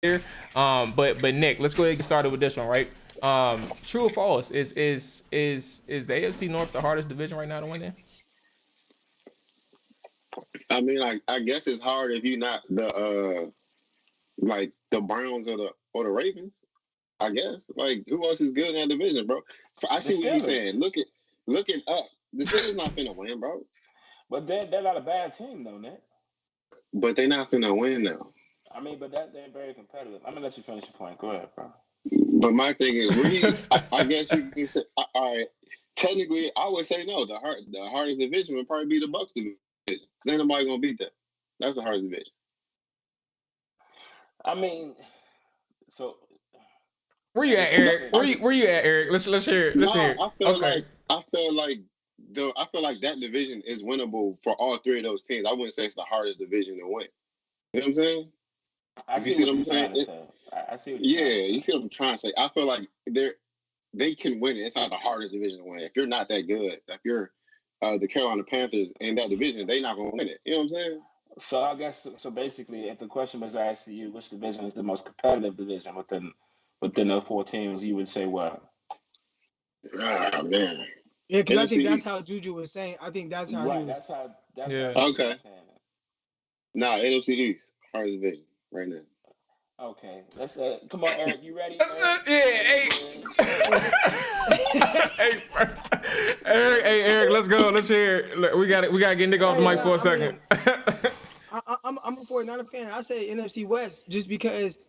here. But Nick, let's go ahead and get started with this one, right? True or false? Is the AFC North the hardest division right now to win in? I mean, like, I guess it's hard if you're not the like the Browns or the Ravens. I guess. Like, who else is good in that division, bro? I The see what you're saying. Steelers. Looking up. The Steelers not finna win, bro. But they're not a bad team though, Nick. But they not finna win now. I mean, but they're very competitive. I'm gonna let you finish your point. Go ahead, bro. But my thing is, I guess you can say, all right. Technically, I would say no. The hardest division would probably be the Bucks division because ain't nobody gonna beat that. That's the hardest division. I mean, so Where I you at, guess you could Eric? say Where you at, Eric? Let's hear it. Let's hear No, it. I feel Okay. like I feel like that division is winnable for all three of those teams. I wouldn't say it's the hardest division to win. You know what I'm saying? I If you see see what what you're I'm saying? trying to say. I see what you're Yeah, trying to you say. see what I'm trying to say. I feel like they can win it. It's not the hardest division to win. If you're not that good, if you're the Carolina Panthers in that division, they're not gonna win it. You know what I'm saying? So I guess so. Basically, if the question was asked to you, which division is the most competitive division within the four teams, you would say what? Ah man. Yeah, because I NFC think that's East. how Juju was saying. I think that's how he Right. was. That's how Yeah. Juju Okay. was saying it. Nah, NFC East. Hardest division right now. Okay. Let's come on, Eric. You ready, Eric? Yeah. You ready Hey. to Hey, Eric. Hey, Eric. Let's go. Let's hear it. Look, we got it. We got to get Nick off the Hey, mic nah, for a I second. mean, I'm a 49er fan. I say NFC West just because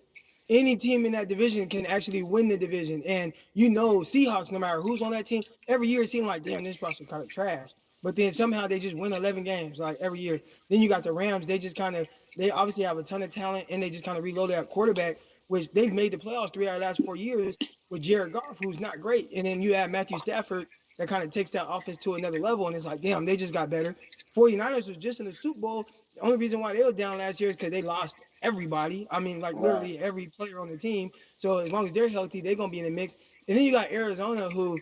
any team in that division can actually win the division. And Seahawks, no matter who's on that team, every year it seems like, damn, this roster kind of trash. But then somehow they just win 11 games like every year. Then you got the Rams. They obviously have a ton of talent and they just kind of reload that quarterback, which they've made the playoffs 3 out of the last 4 years with Jared Goff, who's not great. And then you have Matthew Stafford that kind of takes that offense to another level. And it's like, damn, they just got better. 49ers was just in the Super Bowl. The only reason why they were down last year is because they lost everybody. I mean, like right. literally every player on the team. So as long as they're healthy, they're gonna be in the mix. And then you got Arizona, who,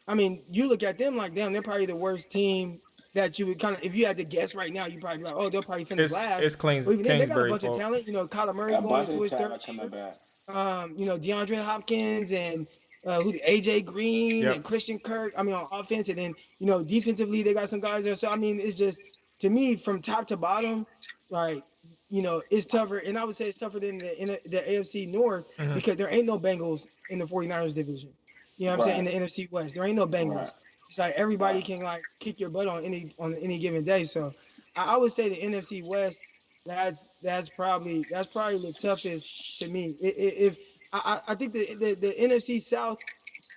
I mean, you look at them like, damn, they're probably the worst team that you would kind of, if you had to guess right now, you probably be like, oh, they'll probably finish last. It's Kings, But even then, they got a Kingsbury bunch of fault. talent. Kyler Murray A going bunch into of his third talent coming year. back. DeAndre Hopkins and AJ Green Yep. and Christian Kirk. I mean, on offense, and then defensively, they got some guys there. So I mean, it's just to me from top to bottom, like it's tougher, and I would say it's tougher than the AFC North Mhm. because there ain't no Bengals in the 49ers division. You know what I'm saying? In Right. the NFC West, there ain't no Right. Bengals. It's like everybody Right. can like kick your butt on any given day. So I would say the NFC West. That's probably the toughest to me. If I think the NFC South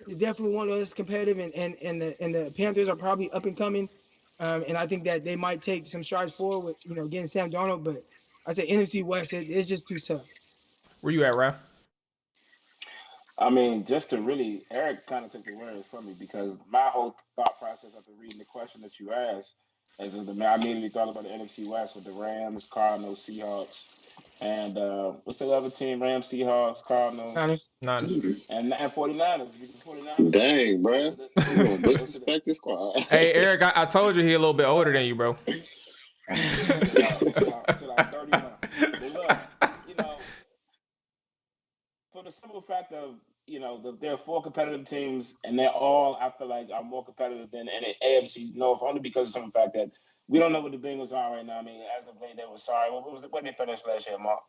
is definitely one of those competitive, and the Panthers are probably up and coming, and I think that they might take some strides forward with getting Sam Darnold. But I say NFC West, it's just too tough. Where you at, Ralph? I mean, just to really, Eric kind of took the words from me because my whole thought process after reading the question that you asked is that I immediately thought about the NFC West with the Rams, Cardinals, Seahawks, and what's the other team? Rams, Seahawks, Cardinals, Niners. Niners. and 49ers because 49ers are Dang, close bro. to the You gonna close to the disrespect this squad? Hey, Eric. I told you he a little bit older than you, bro. until I'm 31. But look, you know, for the simple fact of there are four competitive teams, and they're all I feel like are more competitive than any AFC North, only because of some fact that we don't know what the Bengals are right now. I mean, as of late, they were sorry. What did they finish last year, Mark?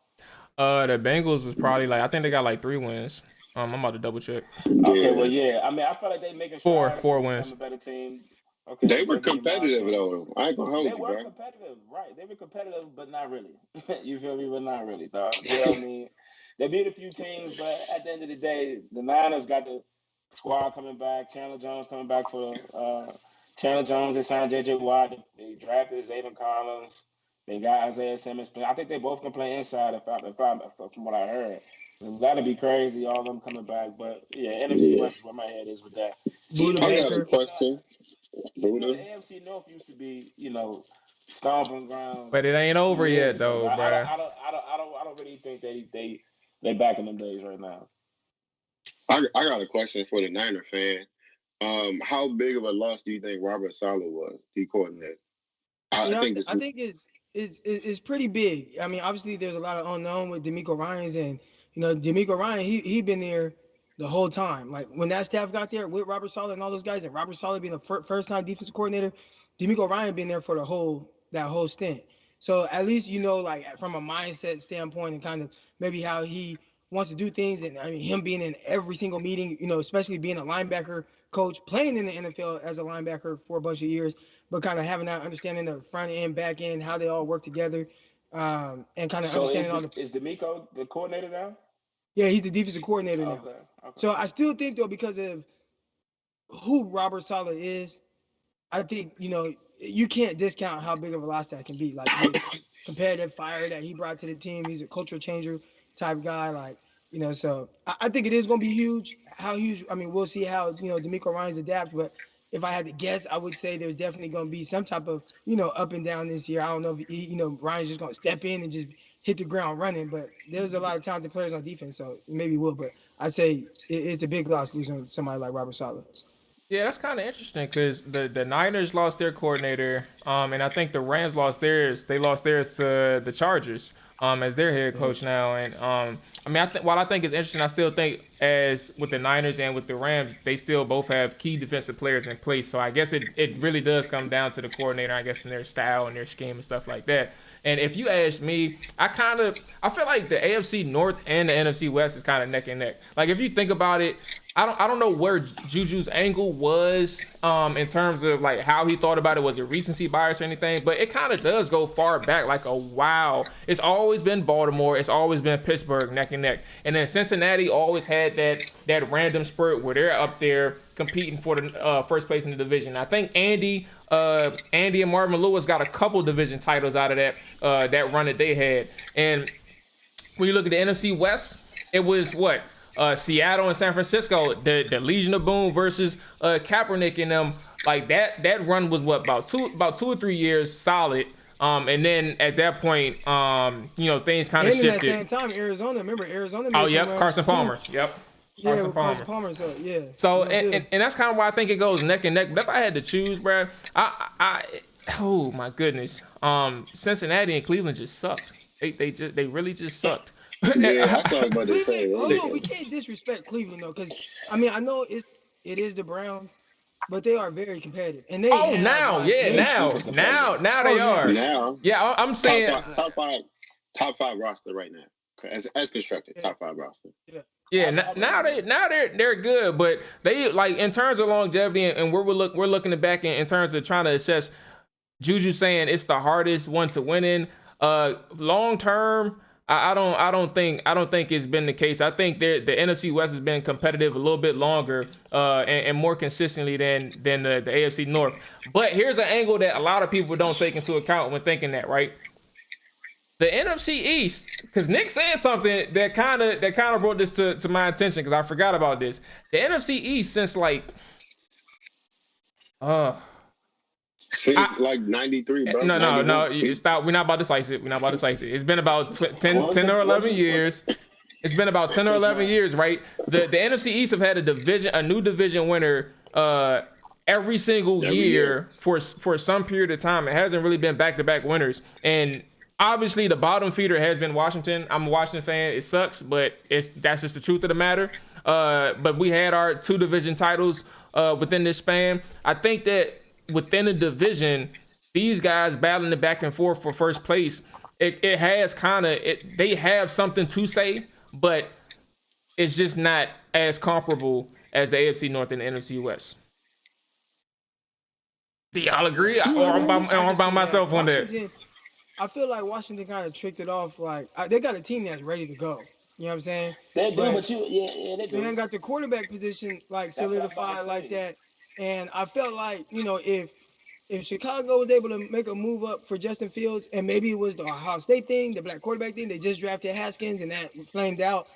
The Bengals was probably like I think they got like 3 wins. I'm about to double check. Okay, well, Yeah. yeah. I mean, I feel like they're making Four, strides four to become wins. a better team. They Okay, were Jesse competitive Martinez. though. I ain't gonna They hold you, were bro. competitive, right? They were competitive, but not really. You feel me? But not really, dog. You know what I mean? They beat a few teams, but at the end of the day, the Niners got the squad coming back. Chandler Jones coming back for Chandler Jones. They signed J.J. Watt. They drafted Zayden Collins. They got Isaiah Simmons. I think they both can play inside. From what I heard, that'd be crazy. All of them coming back, but yeah, NFC Yeah. West is where my head is with that. Buda Even I the got a Baker. even question, the Buddha. AFC North used to be, stomping But it grounds ain't over years yet, ago. though, But bruh. I don't really think they back in them days right now. I got a question for the Niner fan. How big of a loss do you think Robert Saleh was, D coordinator? I think this. I think it's pretty big. I mean, obviously there's a lot of unknown with D'Amico Ryans and D'Amico Ryan, he been there the whole time. Like when that staff got there with Robert Saleh and all those guys, and Robert Saleh being the first time defensive coordinator, D'Amico Ryan been there for that whole stint. So at least like from a mindset standpoint and kind of maybe how he wants to do things, and I mean him being in every single meeting, especially being a linebacker coach, playing in the NFL as a linebacker for a bunch of years, but kind of having that understanding of front end, back end, how they all work together, and kind of understanding all the. Is D'Amico the coordinator now? Yeah, he's the defensive coordinator now. Okay. So I still think though, because of who Robert Saleh is, I think you can't discount how big of a loss that can be. Like the competitive fire that he brought to the team. He's a culture changer type guy. Like so I think it is going to be huge. How huge? I mean, we'll see how D'Amico Ryan's adapt. But if I had to guess, I would say there's definitely going to be some type of up and down this year. I don't know if Ryan's just going to step in and just hit the ground running. But there's a lot of talented players on defense, so maybe will. But I'd say it's a big loss losing somebody like Robert Saleh. Yeah, that's kind of interesting because the Niners lost their coordinator, and I think the Rams lost theirs. They lost theirs to the Chargers as their head coach now. And I mean, while I think it's interesting, I still think as with the Niners and with the Rams, they still both have key defensive players in place. So I guess it really does come down to the coordinator, I guess, in their style and their scheme and stuff like that. And if you ask me, I feel like the AFC North and the NFC West is kind of neck and neck. Like if you think about it, I don't know where Juju's angle was in terms of like how he thought about it. Was it recency bias or anything? But it kind of does go far back, like it's always been Baltimore, it's always been Pittsburgh neck and neck, and then Cincinnati always had that random spurt where they're up there competing for the first place in the division. I think Andy and Marvin Lewis got a couple division titles out of that run that they had. And when you look at the NFC West, it was what? Seattle and San Francisco, the Legion of Boom versus Kaepernick and them. Like that run was what, about 2 or 3 years solid. And then at that point, things kind of shifted. And at the same time, Arizona. Remember Arizona? Oh, yep, Carson Palmer. Yep. Carson Palmer. So yeah. So and that's kind of why I think it goes neck and neck. But if I had to choose, bro, oh my goodness, Cincinnati and Cleveland just sucked. They really just sucked. Yeah, I thought about to say. We can't disrespect Cleveland though, because I mean I know it is the Browns, but they are very competitive. And they now they are. Now, yeah, I'm saying top five roster right now, as constructed, top 5 roster. Yeah, now they're good, but they like in terms of longevity and we're looking back in terms of trying to assess. Juju saying it's the hardest one to win in. Long term, I don't think it's been the case. I think the NFC West has been competitive a little bit longer and more consistently than the AFC North. But here's an angle that a lot of people don't take into account when thinking that, right? The NFC East, because Nick said something that kind of brought this to my attention because I forgot about this. The NFC East since like since like 93, bro. No. You stop. We're not about to slice it. It's been about 10 or 11 years. It's been about 10 or 11 years, right? The NFC East have had a new division winner every single year for some period of time. It hasn't really been back-to-back winners. And obviously the bottom feeder has been Washington. I'm a Washington fan. It sucks, but that's just the truth of the matter. But we had our 2 division titles within this span. I think that within the division, these guys battling it back and forth for first place, it has they have something to say, but it's just not as comparable as the AFC North and the NFC West. Do y'all agree? Or I'm by myself on that? I feel like Washington kind of tricked it off. Like they got a team that's ready to go. You know what I'm saying? They do, but they do. They ain't got the quarterback position like solidified like that. And I felt like, if Chicago was able to make a move up for Justin Fields, and maybe it was the Ohio State thing, the black quarterback thing, they just drafted Haskins and that flamed out.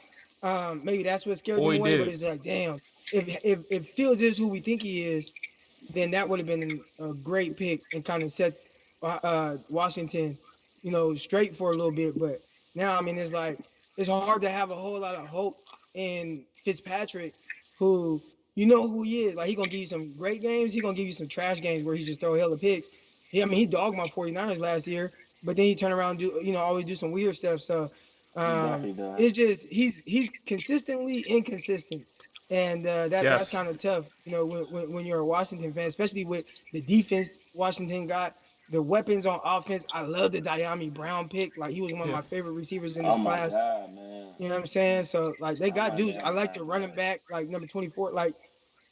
Maybe that's what scared them away. But it's like, damn, if Fields is who we think he is, then that would have been a great pick and kind of set Washington, straight for a little bit. But now, I mean, it's like it's hard to have a whole lot of hope in Fitzpatrick, who. You know who he is. Like, he going to give you some great games. He going to give you some trash games where he just throw hella picks. He dogged my 49ers last year, but then he turn around and always do some weird stuff. So definitely does. It's just he's consistently inconsistent, and that's Yes. kind of tough. You know, when you're a Washington fan, especially with the defense Washington got, the weapons on offense. I love the Diami Brown pick. Like he was one of Yeah. my favorite receivers in Oh this my class. God, man. You know what I'm saying? So like they Oh got my dudes. I God, like the running back, like number 24. Like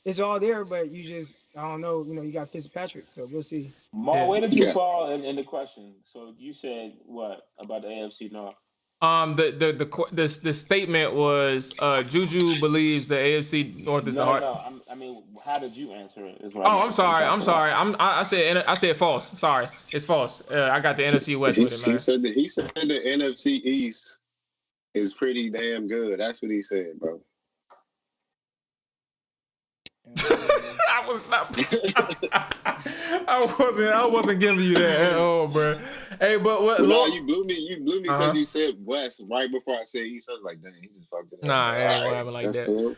it's all there, but you just I don't know. You know, you got Fitzpatrick, so we'll see. Ma, Yeah. where did you Yeah. fall in the question? So you said what about the AFC North? The statement was Juju believes the AFC North is the No, hard. no. I mean, how did you answer it? Is what Oh, I I'm meant. So sorry. back I'm to that. sorry. I said false. Sorry, it's false. I got the NFC West with it, He man. said that the NFC East is pretty damn good. That's what he said, bro. I was not. I wasn't giving you that at all, bro. Hey, but what? Well, no, Lord, you blew me. You blew me because you said West right before I said East. I was like, dang, he just fucked it up. Nah, But, it ain't all gonna right, happen like that's that. cool.